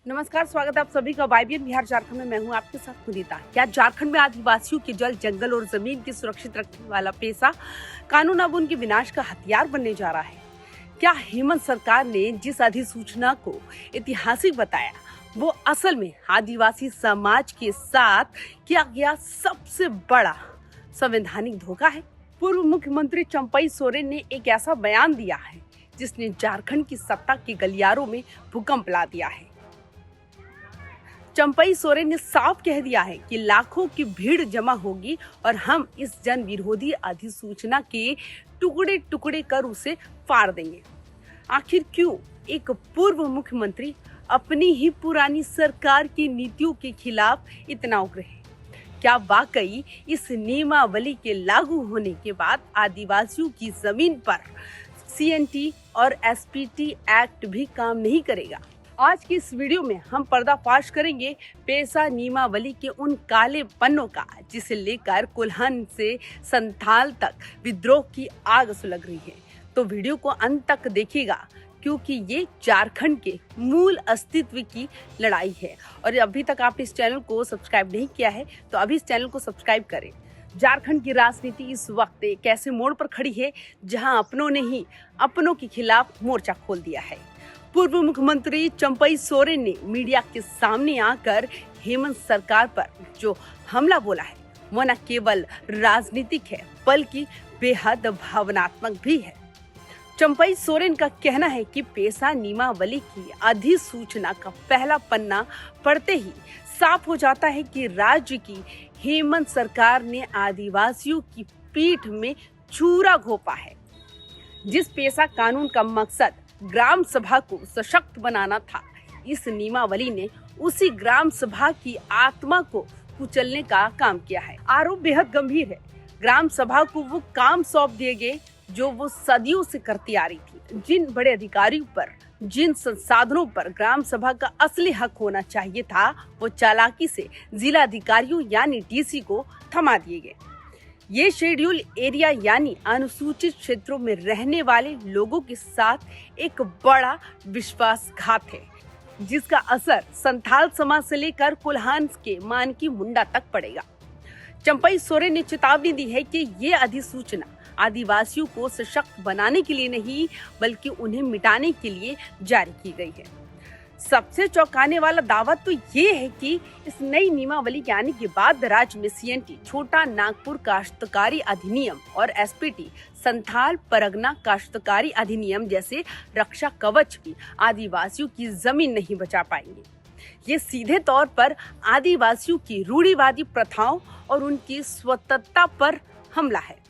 नमस्कार, स्वागत है आप सभी का वाईबीएन बिहार झारखंड में। मैं हूं आपके साथ मुनीता। क्या झारखंड में आदिवासियों के जल, जंगल और जमीन की सुरक्षित रखने वाला पेशा कानून अब उनके विनाश का हथियार बनने जा रहा है? क्या हेमंत सरकार ने जिस अधिसूचना को ऐतिहासिक बताया वो असल में आदिवासी समाज के साथ किया गया सबसे बड़ा संवैधानिक धोखा है? पूर्व मुख्यमंत्री चंपई सोरेन ने एक ऐसा बयान दिया है जिसने झारखंड की सत्ता के गलियारों में भूकंप ला दिया है। चंपई सोरेन ने साफ कह दिया है कि लाखों की भीड़ जमा होगी और हम इस जन विरोधी अधिसूचना के टुकड़े टुकड़े कर उसे फाड़ देंगे। आखिर क्यों एक पूर्व मुख्यमंत्री अपनी ही पुरानी सरकार की नीतियों के खिलाफ इतना उग्र है? क्या वाकई इस नियमावली के लागू होने के बाद आदिवासियों की जमीन पर सीएनटी और एसपीटी एक्ट भी काम नहीं करेगा? आज की इस वीडियो में हम पर्दाफाश करेंगे पेशा नियमावली के उन काले पन्नों का जिसे लेकर कुल्हन से संथाल तक विद्रोह की आग सुलग रही है। तो वीडियो को अंत तक देखिएगा क्योंकि ये झारखंड के मूल अस्तित्व की लड़ाई है। और अभी तक आपने इस चैनल को सब्सक्राइब नहीं किया है तो अभी इस चैनल को सब्सक्राइब करें। झारखंड की राजनीति इस वक्त एक ऐसे मोड़ पर खड़ी है जहां अपनों ने ही अपनों के खिलाफ मोर्चा खोल दिया है। पूर्व मुख्यमंत्री चंपई सोरेन ने मीडिया के सामने आकर हेमंत सरकार पर जो हमला बोला है वो न केवल राजनीतिक है बल्कि बेहद भावनात्मक भी है। चंपई सोरेन का कहना है कि पेशा नियमावली की अधिसूचना का पहला पन्ना पढ़ते ही साफ हो जाता है कि राज्य की हेमंत सरकार ने आदिवासियों की पीठ में छुरा घोंपा है। जिस पेशा कानून का मकसद ग्राम सभा को सशक्त बनाना था, इस नियमावली ने उसी ग्राम सभा की आत्मा को कुचलने का काम किया है। आरोप बेहद गंभीर है। ग्राम सभा को वो काम सौंप दिए गए जो वो सदियों से करती आ रही थी। जिन बड़े अधिकारियों पर, जिन संसाधनों पर ग्राम सभा का असली हक होना चाहिए था, वो चालाकी से जिला अधिकारियों यानी डीसी को थमा दिए गए। ये शेड्यूल एरिया यानी अनुसूचित क्षेत्रों में रहने वाले लोगों के साथ एक बड़ा विश्वासघात है जिसका असर संथाल समाज से लेकर कुल्हान के मानकी मुंडा तक पड़ेगा। चंपई सोरेन ने चेतावनी दी है कि ये अधिसूचना आदिवासियों को सशक्त बनाने के लिए नहीं बल्कि उन्हें मिटाने के लिए जारी की गई है। सबसे चौंकाने वाला दावा तो ये है कि इस नई नियमावली के आने के बाद राज्य में सीएनटी, छोटा नागपुर काश्तकारी अधिनियम और एसपीटी, संथाल परगना काश्तकारी अधिनियम जैसे रक्षा कवच भी आदिवासियों की जमीन नहीं बचा पाएंगे। ये सीधे तौर पर आदिवासियों की रूढ़िवादी प्रथाओं और उनकी स्वतंत्रता पर हमला है।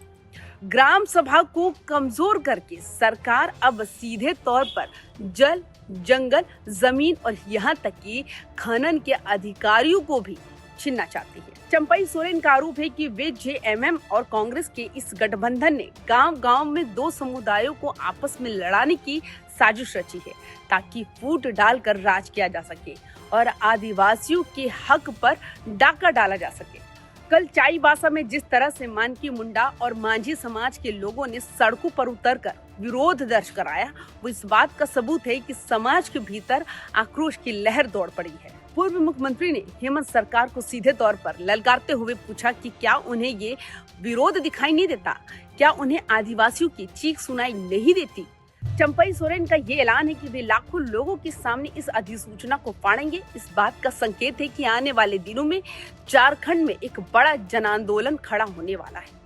ग्राम सभा को कमजोर करके सरकार अब सीधे तौर पर जल, जंगल, जमीन और यहाँ तक कि खनन के अधिकारियों को भी छीनना चाहती है। चंपई सोरेन का आरोप है कि वे जेएमएम और कांग्रेस के इस गठबंधन ने गांव-गांव में दो समुदायों को आपस में लड़ाने की साजिश रची है ताकि फूट डालकर राज किया जा सके और आदिवासियों के हक पर डाका डाला जा सके। कल चाईबासा में जिस तरह से मानकी मुंडा और मांझी समाज के लोगों ने सड़कों पर उतरकर विरोध दर्ज कराया, वो इस बात का सबूत है कि समाज के भीतर आक्रोश की लहर दौड़ पड़ी है। पूर्व मुख्यमंत्री ने हेमंत सरकार को सीधे तौर पर ललकारते हुए पूछा कि क्या उन्हें ये विरोध दिखाई नहीं देता? क्या उन्हें आदिवासियों की चीख सुनाई नहीं देती? चंपई सोरेन का ये ऐलान है कि वे लाखों लोगों के सामने इस अधिसूचना को फाड़ेंगे। इस बात का संकेत है कि आने वाले दिनों में झारखंड में एक बड़ा जन आंदोलन खड़ा होने वाला है।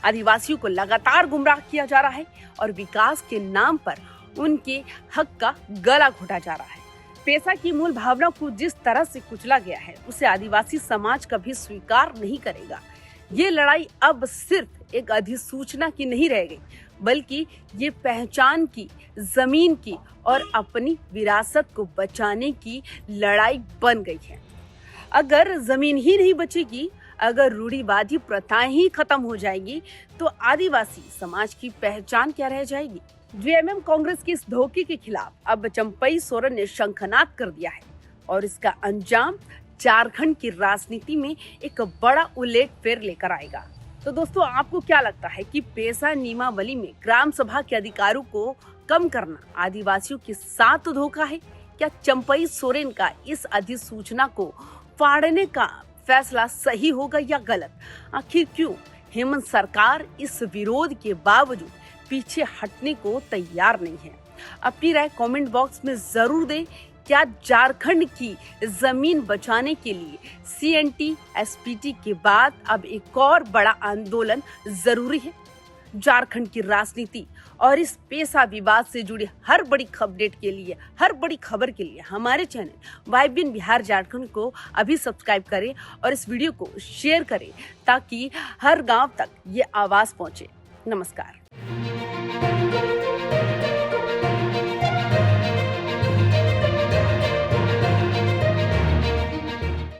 आदिवासियों को लगातार गुमराह किया जा रहा है और विकास के नाम पर उनके हक का गला घोटा जा रहा है। पेशा की मूल भावना को जिस तरह से कुचला गया है उसे आदिवासी समाज कभी स्वीकार नहीं करेगा। ये लड़ाई अब सिर्फ एक अधिसूचना की नहीं रह गई बल्कि ये पहचान की, जमीन की और अपनी विरासत को बचाने की लड़ाई बन गई है। अगर जमीन ही नहीं बचेगी, अगर रूढ़िवादी प्रथाएं ही खत्म हो जाएगी तो आदिवासी समाज की पहचान क्या रह जाएगी? जेएमएम कांग्रेस के इस धोखे के खिलाफ अब चंपई सोरेन ने शंखनाद कर दिया है और इसका अंजाम झारखंड की राजनीति में एक बड़ा उलटफेर लेकर आएगा। तो दोस्तों, आपको क्या लगता है कि पेशा नियमावली में ग्राम सभा के अधिकारों को कम करना आदिवासियों के साथ धोखा है क्या चंपई सोरेन का इस अधिसूचना को फाड़ने का फैसला सही होगा या गलत? आखिर क्यों हेमंत सरकार इस विरोध के बावजूद पीछे हटने को तैयार नहीं है? अपनी राय कमेंट बॉक्स में जरूर दें। क्या झारखंड की जमीन बचाने के लिए CNT SPT के बाद अब एक और बड़ा आंदोलन जरूरी है? झारखंड की राजनीति और इस पेशा विवाद से जुड़ी हर बड़ी अपडेट के लिए, हर बड़ी खबर के लिए हमारे चैनल YBN बिहार झारखंड को अभी सब्सक्राइब करें और इस वीडियो को शेयर करें ताकि हर गांव तक ये आवाज पहुंचे। नमस्कार।